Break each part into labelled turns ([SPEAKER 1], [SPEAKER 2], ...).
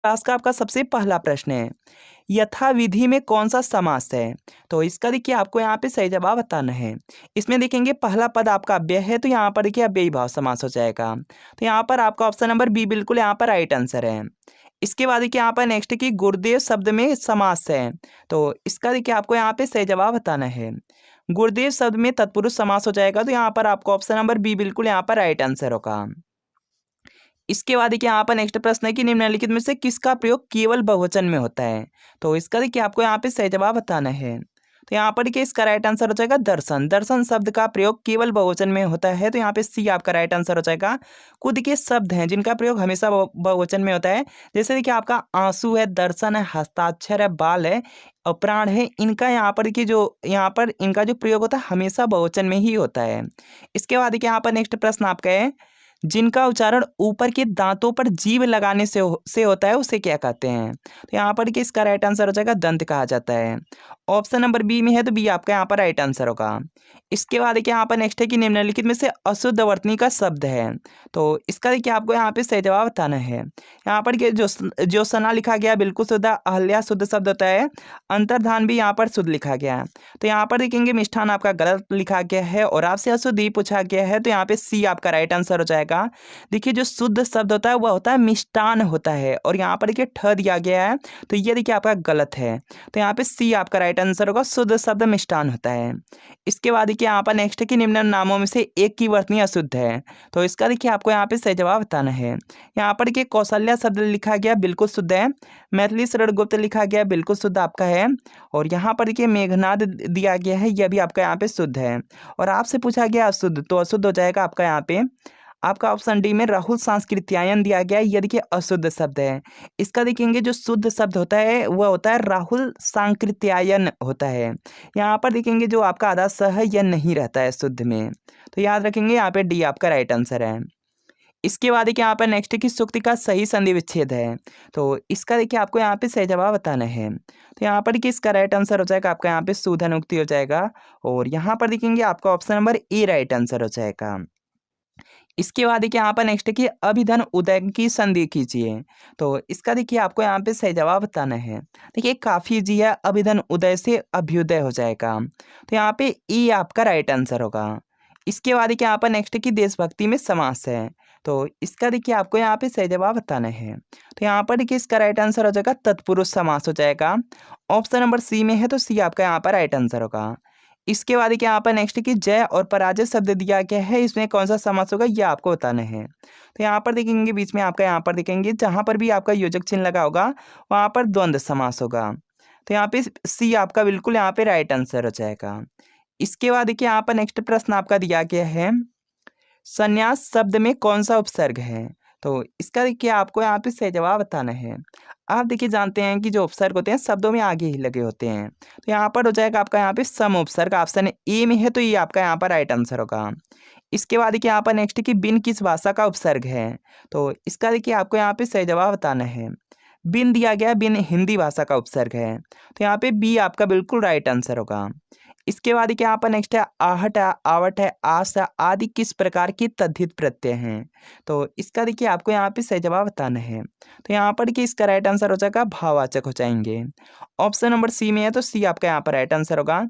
[SPEAKER 1] Class का आपका सबसे पहला प्रश्न है, यथाविधि में कौन सा समास है? तो इसका देखिए आपको यहाँ पे सही जवाब बताना है। इसमें देखेंगे पहला पद आपका अव्यय है, तो यहाँ पर देखिए अव्ययी भाव समास हो जाएगा। तो यहाँ पर आपका ऑप्शन नंबर बी बिल्कुल यहाँ पर राइट आंसर है। इसके बाद देखिए यहाँ पर नेक्स्ट की गुरुदेव शब्द में समास है, तो इसका देखिए आपको यहाँ पे सही जवाब बताना है। गुरुदेव शब्द में तत्पुरुष समास हो जाएगा, तो यहाँ पर आपको ऑप्शन नंबर बी बिल्कुल यहाँ पर राइट आंसर होगा। इसके बाद देखिए यहाँ पर नेक्स्ट प्रश्न है कि निम्नलिखित में से किसका प्रयोग केवल बहुवचन में होता है? तो इसका देखिए आपको यहाँ पे सही जवाब बताना है। तो यहाँ पर देखिए इसका राइट आंसर हो जाएगा दर्शन। दर्शन शब्द का प्रयोग केवल बहुवचन में होता है, तो यहाँ पे सी आपका राइट आंसर हो जाएगा। कुछ देखिए शब्द हैं जिनका प्रयोग हमेशा बहुवचन में होता है, जैसे देखिए आपका आंसू है, दर्शन है, हस्ताक्षर है, बाल है और प्राण है। इनका यहाँ पर देखिए जो यहाँ पर इनका जो प्रयोग होता है हमेशा बहुवचन में ही होता है। इसके बाद देखिए यहाँ पर नेक्स्ट प्रश्न आपका है, जिनका उच्चारण ऊपर के दांतों पर जीभ लगाने से होता है उसे क्या कहते हैं? तो यहाँ पर कि इसका राइट आंसर हो जाएगा दंत कहा जाता है। ऑप्शन नंबर बी में है, तो बी आपका यहाँ पर राइट आंसर होगा। इसके बाद देखिए यहाँ पर नेक्स्ट है कि निम्नलिखित में से अशुद्ध वर्तनी का शब्द है, तो इसका देखिए आपको यहाँ पे सही जवाब बताना है। यहाँ पर कि जो सना लिखा गया बिल्कुल शुद्ध, अहल्या शुद्ध शब्द होता है, अंतर्धान भी यहाँ पर शुद्ध लिखा गया है। तो यहाँ पर देखेंगे मिष्ठान आपका गलत लिखा गया है और आपसे अशुद्ध ही पूछा गया है, तो यहाँ पे सी आपका राइट आंसर हो जाएगा। देखिए जो शुद्ध शब्द होता है वह होता है मिष्टान होता है, और यहाँ पर देखिए ठ दिया गया है, तो ये देखिए आपका गलत है। तो यहाँ पे सी आपका राइट आंसर होगा, शुद्ध शब्द मिष्टान होता है। इसके बाद देखिए यहाँ पर नेक्स्ट है कि निम्न नामों में से एक की वर्तनी अशुद्ध है, तो इसका देखिए आपको यहाँ पे सही जवाब बताना है। यहाँ पर देखिए कौशल्या शब्द लिखा गया बिल्कुल शुद्ध है, मैथिली शरण गुप्त लिखा गया बिल्कुल शुद्ध आपका है, और यहाँ पर देखिए मेघनाद दिया गया है, यह भी आपका यहाँ पे शुद्ध है। और आपसे पूछा गया अशुद्ध, तो अशुद्ध हो जाएगा आपका यहाँ पे आपका ऑप्शन डी में राहुल सांस्कृत्यायन दिया गया है, यह देखिए अशुद्ध शब्द है। इसका देखेंगे जो शुद्ध शब्द होता है वह होता है राहुल सांकृत्यायन होता है। यहाँ पर देखेंगे जो आपका आधा स है यह नहीं रहता है शुद्ध में, तो याद रखेंगे यहाँ पे डी आपका राइट आंसर है। इसके बाद देखिए यहाँ पर नेक्स्ट की सुक्ति का सही संधि विच्छेद है, तो इसका देखिए आपको यहाँ पे सही जवाब बताना है। तो यहाँ पर देखिए इसका राइट आंसर हो जाएगा आपका यहाँ पे सुधन उक्ति हो जाएगा, और यहाँ पर देखेंगे आपका option number A right answer हो जाएगा। इसके बाद देखिए यहाँ पर नेक्स्ट है कि अभिधन उदय की संधि कीजिए, तो इसका देखिए आपको यहाँ पे सही जवाब बताना है। देखिए काफी जी है, अभिधन उदय से अभ्युदय हो जाएगा, तो यहाँ पे ई आपका राइट आंसर होगा। इसके बाद देखिए यहाँ पर नेक्स्ट है कि देशभक्ति में समास है, तो इसका देखिए आपको यहाँ पे सही जवाब बताना है। तो यहाँ पर देखिए इसका राइट आंसर हो जाएगा तत्पुरुष समास हो जाएगा। ऑप्शन नंबर सी में है, तो सी आपका यहाँ पर राइट आंसर होगा। इसके बाद देखिए यहाँ पर नेक्स्ट की जय और पराजय शब्द दिया गया है, इसमें कौन सा समास होगा यह आपको बताना है। तो यहाँ पर देखेंगे बीच में आपका यहाँ पर देखेंगे जहाँ पर भी आपका योजक चिन्ह लगा होगा वहाँ पर द्वंद्व समास होगा, तो यहाँ पे सी आपका बिल्कुल यहाँ पे राइट आंसर हो जाएगा। इसके बाद देखिए यहाँ पर नेक्स्ट प्रश्न आपका दिया गया है, संन्यास शब्द में कौन सा उपसर्ग है? तो इसका देखिए आपको यहाँ पे सही जवाब बताना है। आप देखिए जानते हैं कि जो उपसर्ग होते हैं शब्दों में आगे ही लगे होते हैं, तो यहाँ पर हो जाएगा आपका यहाँ पे सम उपसर्ग, ऑप्शन ए में है, तो ये आपका यहाँ पर राइट आंसर होगा। इसके बाद देखिए यहाँ पर नेक्स्ट कि बिन किस भाषा का उपसर्ग है, तो इसका देखिए आपको यहाँ पे सही जवाब बताना है। बिन दिया गया, बिन हिंदी भाषा का उपसर्ग है, तो यहाँ पे बी आपका बिल्कुल राइट आंसर होगा। इसके बाद क्या यहाँ पर नेक्स्ट है आहट है, आवट है, आस है आदि किस प्रकार की तद्धित प्रत्यय हैं, तो इसका देखिए आपको यहाँ पे सही जवाब बताना है। तो यहाँ पर देखिए इसका राइट आंसर हो जाएगा भाववाचक हो जाएंगे। ऑप्शन नंबर सी में है, तो सी आपका यहाँ पर राइट आंसर होगा।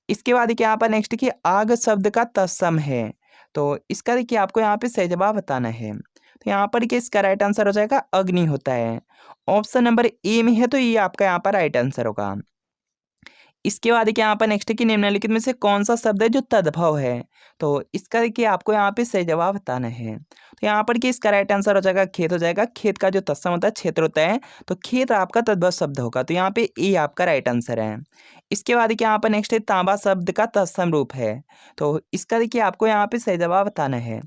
[SPEAKER 1] इसके बाद देखिए यहाँ पर नेक्स्ट की आग शब्द का तत्सम है, तो इसका देखिए आपको यहाँ पे सही जवाब बताना है। तो यहाँ पर देखिए इसका राइट आंसर हो जाएगा अग्नि होता है। ऑप्शन नंबर ए में है, तो ये आपका यहाँ पर राइट आंसर होगा। इसके बाद देखिए यहाँ पर नेक्स्ट है कि निम्नलिखित में से कौन सा शब्द है जो तद्भव है, तो इसका देखिए आपको यहाँ पे सही जवाब बताना है। तो यहाँ पर कि इसका राइट आंसर हो जाएगा खेत हो जाएगा। खेत का जो तत्सम होता है क्षेत्र होता है, तो खेत आपका तद्भव शब्द होगा, तो यहाँ पे ए आपका राइट आंसर है। इसके बाद देखिए यहाँ पर नेक्स्ट है तांबा शब्द का तत्सम रूप है, तो इसका देखिए आपको यहाँ पे सही जवाब बताना है।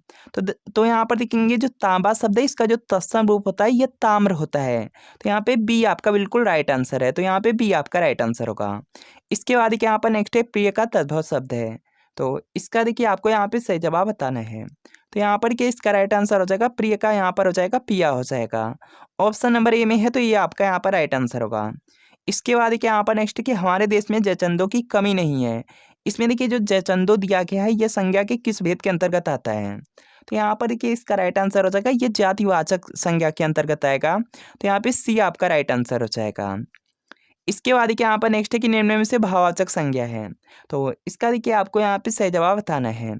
[SPEAKER 1] तो यहाँ पर देखेंगे जो तांबा शब्द है इसका जो तत्सम रूप होता है यह ताम्र होता है, तो यहाँ पे बी आपका बिल्कुल राइट आंसर है, तो यहाँ पे बी आपका राइट आंसर होगा। इसके बाद देखिए यहाँ पर नेक्स्ट है प्रिय का तद्भव शब्द है, तो इसका देखिए आपको यहाँ पे सही जवाब बताना है। तो यहाँ पर क्या इसका राइट आंसर हो जाएगा प्रिय का यहाँ पर हो जाएगा पिया हो जाएगा। ऑप्शन नंबर ए में है, तो ये आपका यहाँ पर राइट आंसर होगा। इसके बाद देखिए यहाँ पर नेक्स्ट कि हमारे देश में जयचंदों की कमी नहीं है, इसमें देखिए जो जयचंदो दिया गया है यह संज्ञा के किस भेद के अंतर्गत आता है, तो यहाँ पर देखिए इसका राइट आंसर हो जाएगा, ये जातिवाचक संज्ञा के अंतर्गत आएगा। तो यहाँ पे सी आपका राइट आंसर हो जाएगा। इसके बाद देखिए यहाँ पर नेक्स्ट है कि निम्न में से भाववाचक संज्ञा है। तो इसका देखिए आपको यहाँ पे सही जवाब बताना है।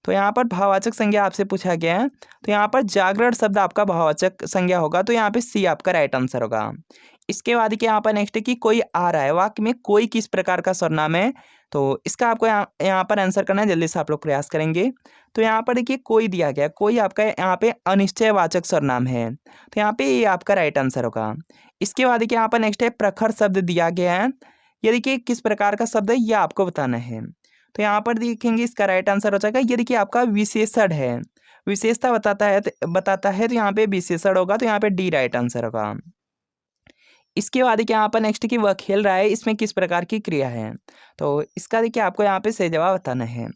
[SPEAKER 1] तो यहाँ पर भाववाचक संज्ञा आपसे पूछा गया है, तो यहाँ पर जागरण शब्द आपका भाववाचक संज्ञा होगा, तो यहाँ पे सी आपका राइट आंसर होगा। इसके बाद देखिए यहाँ पर नेक्स्ट है कि कोई आ रहा है, वाक्य में कोई किस प्रकार का सर्वनाम है। तो इसका आपको यहाँ पर आंसर करना है, जल्दी से आप लोग प्रयास करेंगे। तो यहाँ पर देखिए कोई दिया गया, कोई आपका यहाँ पे अनिश्चयवाचक सर्वनाम है, तो यहाँ पे ये आपका राइट आंसर होगा। इसके बाद देखिए यहाँ पर नेक्स्ट है प्रखर शब्द दिया गया है, ये देखिए किस प्रकार का शब्द है ये आपको बताना है। तो यहाँ पर देखेंगे इसका राइट आंसर हो जाएगा, ये देखिए आपका विशेषण है, विशेषता बताता है तो यहाँ पे विशेषण होगा, तो यहाँ पे डी राइट आंसर होगा। इसके बाद देखिए यहाँ पर नेक्स्ट कि वह खेल रहा है, इसमें किस प्रकार की क्रिया है। तो इसका देखिए आपको यहाँ पे सही जवाब बताना है।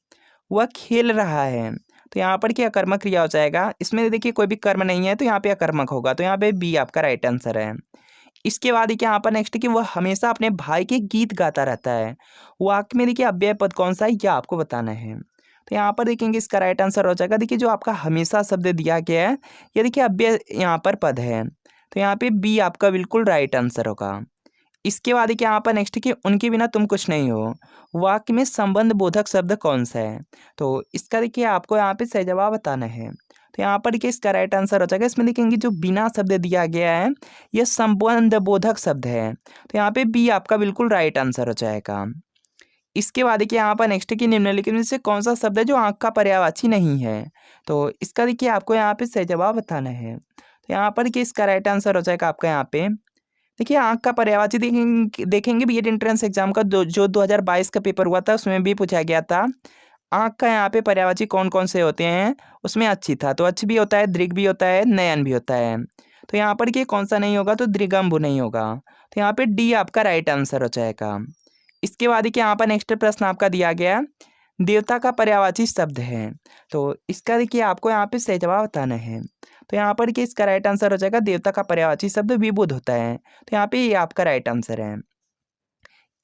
[SPEAKER 1] वह खेल रहा है, तो यहाँ पर क्या अकर्मक क्रिया हो जाएगा, इसमें देखिए कोई भी कर्म नहीं है तो यहाँ पे अकर्मक होगा, तो यहाँ पे बी आपका राइट आंसर है। इसके बाद देखिए यहाँ पर नेक्स्ट कि वह हमेशा अपने भाई के गीत गाता रहता है, वाक्य में देखिए अव्यय पद कौन सा है यह आपको बताना है। तो यहाँ पर देखेंगे इसका राइट आंसर हो जाएगा, देखिए जो आपका हमेशा शब्द दिया गया है ये देखिए अव्यय यहाँ पर पद है, तो यहाँ पे बी आपका बिल्कुल राइट आंसर होगा। इसके बाद देखिए यहाँ पर नेक्स्ट कि उनके बिना तुम कुछ नहीं हो, वाक्य में संबंध बोधक शब्द कौन सा है। तो इसका देखिए आपको यहाँ पे सही जवाब बताना है। तो यहाँ पर देखिए इसका राइट आंसर हो जाएगा, इसमें देखेंगे जो बिना शब्द दिया गया है यह संबंध बोधक शब्द है, तो यहाँ पे बी आपका बिल्कुल राइट आंसर हो जाएगा। इसके बाद देखिए यहाँ पर नेक्स्ट कि निम्नलिखित में से कौन सा शब्द है जो आँख का पर्यायवाची नहीं है। तो इसका देखिए आपको यहाँ पे सही जवाब बताना है। तो यहाँ पर देखिए इसका राइट आंसर हो जाएगा आपका यहाँ पे, देखिए आँख का पर्यायवाची देखेंगे बीएड एंट्रेंस एग्जाम का जो 2022 का पेपर हुआ था उसमें भी पूछा गया था। आँख का यहाँ पे पर्यायवाची कौन कौन से होते हैं, उसमें अच्छी था, तो अच्छी भी होता है, दृग भी होता है, नयन भी होता है। तो यहाँ पर कि कौन सा नहीं होगा, तो दृगम्भु नहीं होगा, तो यहाँ पे डी आपका राइट आंसर हो जाएगा। इसके बाद देखिए यहाँ पर नेक्स्ट प्रश्न आपका दिया गया, देवता का पर्यायवाची शब्द है, तो इसका देखिए आपको यहाँ पे सही जवाब बताना है। तो यहाँ पर कि इसका राइट आंसर हो जाएगा, देवता का पर्यायवाची शब्द विबुध होता है, तो यहाँ पे ये आपका राइट आंसर है।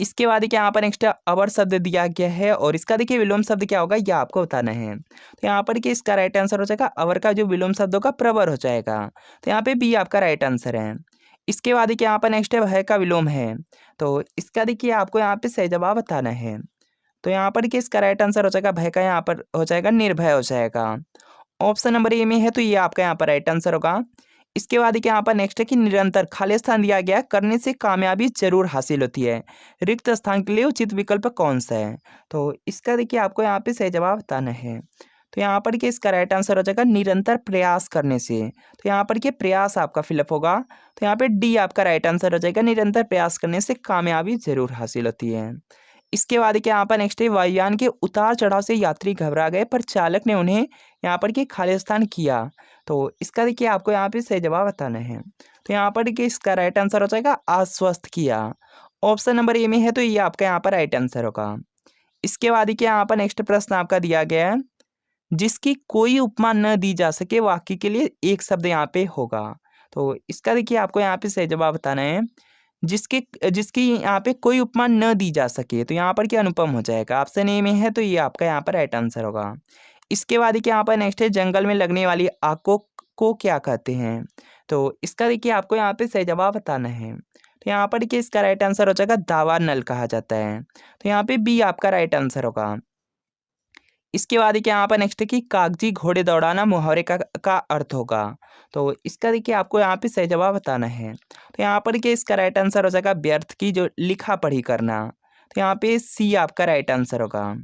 [SPEAKER 1] इसके बाद देखिए यहाँ पर नेक्स्ट अवर शब्द दिया गया है और इसका देखिए विलोम शब्द क्या होगा यह आपको बताना है। तो यहाँ पर कि इसका राइट आंसर हो जाएगा, अवर का जो विलोम शब्द होगा प्रवर हो जाएगा, तो यहाँ पे बी आपका राइट आंसर है। इसके बाद देखिए यहाँ पर नेक्स्ट है भय का विलोम है, तो इसका देखिए आपको यहाँ पे सही जवाब बताना है। तो यहाँ पर कि इसका राइट आंसर हो जाएगा, भय का यहाँ पर हो जाएगा निर्भय हो जाएगा। ऑप्शन नंबर ए में है, तो ये आपका यहाँ पर राइट आंसर होगा। इसके बाद देखिए यहाँ पर नेक्स्ट है कि निरंतर खाली स्थान दिया गया, करने से कामयाबी जरूर हासिल होती है, रिक्त स्थान के लिए उचित विकल्प कौन सा है। तो इसका देखिए आपको यहाँ पे सही जवाब बताना है। तो यहाँ पर कि इसका राइट आंसर हो जाएगा निरंतर प्रयास करने से, तो यहाँ पर कि प्रयास आपका फिलअप होगा, तो यहाँ पे डी आपका राइट आंसर हो जाएगा, निरंतर प्रयास करने से कामयाबी जरूर हासिल होती है। इसके बाद क्या यहाँ पर नेक्स्ट है, वायुयान के उतार चढ़ाव से यात्री घबरा गए पर चालक ने उन्हें यहाँ पर कि खालिस्तान किया, तो इसका देखिए आपको यहाँ पे सही जवाब बताना है। तो यहाँ पर देखिए इसका राइट आंसर हो जाएगा आश्वस्त किया, ऑप्शन नंबर ए में है, तो ये आपका यहाँ पर राइट आंसर होगा। इसके बाद देखिए यहाँ पर नेक्स्ट प्रश्न आपका दिया गया है, जिसकी कोई उपमा न दी जा सके वाक्य के लिए एक शब्द यहाँ पे होगा। तो इसका देखिए आपको यहाँ पे सही जवाब बताना है, जिसकी यहाँ पे कोई उपमा न दी जा सके, तो यहाँ पर क्या अनुपम हो जाएगा, ऑप्शन ए में है, तो ये आपका यहाँ पर राइट आंसर होगा। इसके बाद देखिए यहाँ पर नेक्स्ट है, जंगल में लगने वाली आग को क्या कहते हैं। तो इसका देखिए आपको यहाँ पे सही जवाब बताना है। तो यहाँ पर देखिए इसका राइट आंसर हो जाएगा, दावा नल कहा जाता है, तो यहाँ पे बी आपका राइट आंसर होगा। इसके बाद देखिए यहाँ पर नेक्स्ट है कि कागजी घोड़े दौड़ाना मुहावरे का अर्थ होगा, तो इसका देखिए आपको यहाँ पे सही जवाब बताना है। तो यहाँ पर देखिए इसका राइट आंसर हो जाएगा, व्यर्थ की जो लिखा पढ़ी करना, तो यहाँ पे सी आपका राइट आंसर होगा।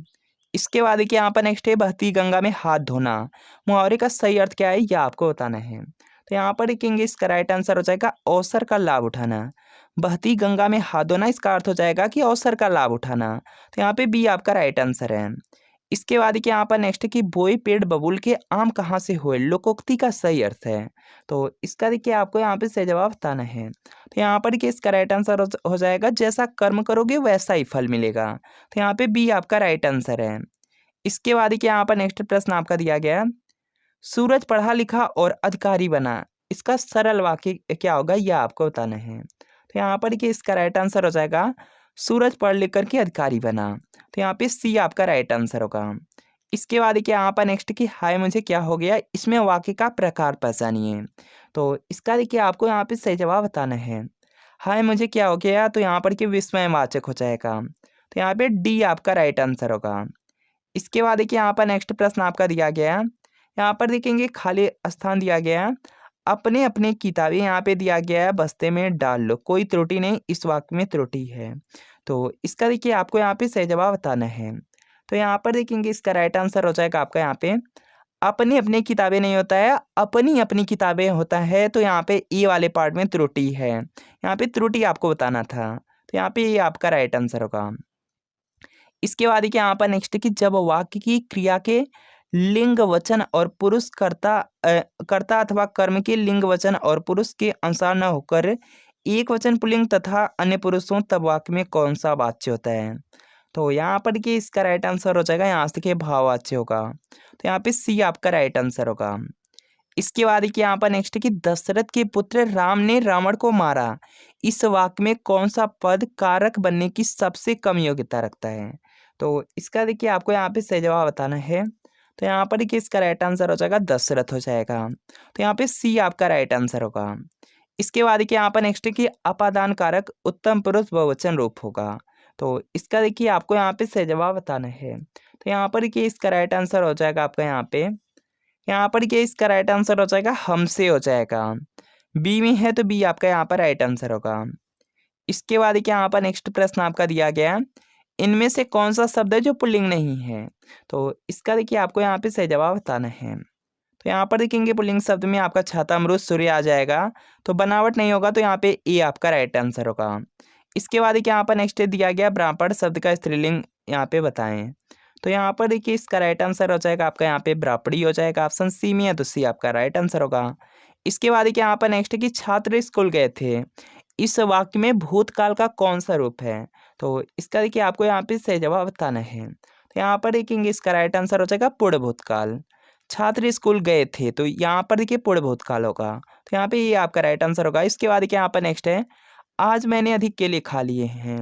[SPEAKER 1] इसके बाद देखिए यहाँ पर नेक्स्ट है, बहती गंगा में हाथ धोना, मुहावरे का सही अर्थ क्या है यह आपको बताना है। तो यहाँ पर देखेंगे इसका राइट आंसर हो जाएगा, अवसर का लाभ उठाना, बहती गंगा में हाथ धोना इसका अर्थ हो जाएगा कि अवसर का लाभ उठाना, तो यहाँ पे बी आपका राइट आंसर है। इसके बाद देखिए यहाँ पर नेक्स्ट है कि बोए पेड़ बबूल के आम कहाँ से हुए, लोकोक्ति का सही अर्थ है, तो इसका देखिए आपको यहाँ पे सही जवाब बताना है। तो यहाँ पर देखिए इसका राइट आंसर हो जाएगा, जैसा कर्म करोगे वैसा ही फल मिलेगा, तो यहाँ पे बी आपका राइट आंसर है। इसके बाद देखिए यहाँ पर नेक्स्ट प्रश्न आपका दिया गया, सूरज पढ़ा लिखा और अधिकारी बना, इसका सरल वाक्य क्या होगा यह आपको बताना है। तो यहाँ पर देखिए इसका राइट आंसर हो जाएगा, सूरज पढ़ लिख करके अधिकारी बना, तो यहाँ पे सी आपका राइट आंसर होगा। इसके बाद देखिए यहाँ पर नेक्स्ट कि हाय मुझे क्या हो गया, इसमें वाक्य का प्रकार पहचानिए। तो इसका देखिए आपको यहाँ पे सही जवाब बताना है। हाय मुझे क्या हो गया, तो यहाँ पर कि विस्मयवाचक हो जाएगा। तो यहाँ पे डी आपका राइट आंसर होगा। इसके बाद देखिए यहाँ पर नेक्स्ट प्रश्न आपका दिया गया है। यहाँ पर देखेंगे खाली स्थान दिया गया है। अपने अपने किताबें यहाँ पे दिया गया है, बस्ते में डाल लो, कोई त्रुटि नहीं, इस वाक्य में त्रुटि है। तो इसका देखिए आपको यहाँ पे सही जवाब बताना है। तो यहाँ पर देखेंगे इसका राइट आंसर हो जाएगा आपका यहाँ पे अपनी अपनी किताबें नहीं होता है, अपनी अपनी किताबें होता है। तो यहाँ पे ए वाले पार्ट में त्रुटि है, यहाँ पे त्रुटि आपको बताना था। तो यहाँ पे ये आपका राइट आंसर होगा। इसके बाद देखिए यहाँ पर नेक्स्ट कि जब वाक्य की क्रिया के लिंग वचन और पुरुष कर्ता अथवा कर्म के लिंग वचन और पुरुष के अनुसार न होकर एक वचन पुल्लिंग तथा अन्य पुरुष हो, तब वाक्य में कौन सा वाच्य होता है। तो यहाँ पर देखिए इसका राइट आंसर हो जाएगा, यहाँ से देखिए भाववाच्य होगा। तो यहाँ पे सी आपका राइट आंसर होगा। इसके बाद देखिए यहाँ पर नेक्स्ट कि दशरथ के पुत्र राम ने रावण को मारा, इस वाक्य में कौन सा पद कारक बनने की सबसे कम योग्यता रखता है। तो इसका देखिए आपको यहाँ पे सही जवाब बताना है। तो यहाँ पर देखिए इसका राइट आंसर हो जाएगा दशरथ हो जाएगा। तो यहाँ पे सी आपका राइट आंसर होगा। इसके बाद देखिए यहाँ पर नेक्स्ट कि अपादान कारक उत्तम पुरुष बहुवचन रूप होगा। तो इसका देखिए आपको यहाँ पे सही जवाब बताना है। तो यहाँ पर देखिए इसका राइट आंसर हो जाएगा आपका यहाँ पर क्या इसका राइट आंसर हो जाएगा हमसे हो जाएगा। बी में है तो बी आपका यहाँ पर राइट आंसर होगा। इसके बाद क्या यहाँ पर नेक्स्ट प्रश्न आपका दिया गया है, इनमें से कौन सा शब्द है जो पुल्लिंग नहीं है। तो इसका देखिए आपको यहाँ पे सही जवाब बताना है। तो यहाँ पर देखेंगे पुल्लिंग शब्द में आपका छाता अमरूद सूर्य आ जाएगा, तो बनावट नहीं होगा, तो यहाँ पे ए आपका राइट आंसर होगा। इसके बाद देखिए यहाँ पर नेक्स्ट दिया गया ब्राह्मण शब्द का स्त्रीलिंग यहाँ पे बताएं। तो यहाँ पर देखिए इसका राइट आंसर हो जाएगा आपका यहाँ पे ब्रापड़ी हो जाएगा, ऑप्शन सी में है तो सी आपका राइट आंसर होगा। इसके बाद देखिए यहाँ पर नेक्स्ट कि छात्र स्कूल गए थे, इस वाक्य में भूतकाल का कौन सा रूप है। तो इसका देखिए आपको यहाँ पे सही जवाब बताना है। तो यहाँ पर देखेंगे इसका राइट आंसर हो जाएगा पूर्ण भूतकाल। छात्र स्कूल गए थे, तो यहाँ पर देखिए पूर्ण भूतकाल होगा। तो यहाँ पे ये आपका राइट आंसर होगा। इसके बाद देखिए यहाँ पर नेक्स्ट है, आज मैंने अधिक केले खा लिए हैं,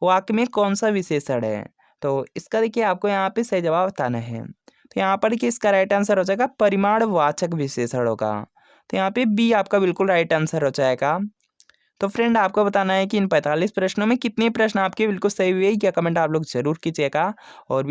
[SPEAKER 1] वाक्य में कौन सा विशेषण है। तो इसका देखिए आपको यहाँ पे सही जवाब बताना है। तो यहाँ पर देखिए इसका राइट आंसर हो जाएगा परिमाणवाचक विशेषण होगा। तो यहाँ पे बी आपका बिल्कुल राइट आंसर हो जाएगा। तो फ्रेंड आपको बताना है कि इन 45 प्रश्नों में कितने प्रश्न आपके बिल्कुल सही हुए, या कमेंट आप लोग जरूर कीजिएगा। और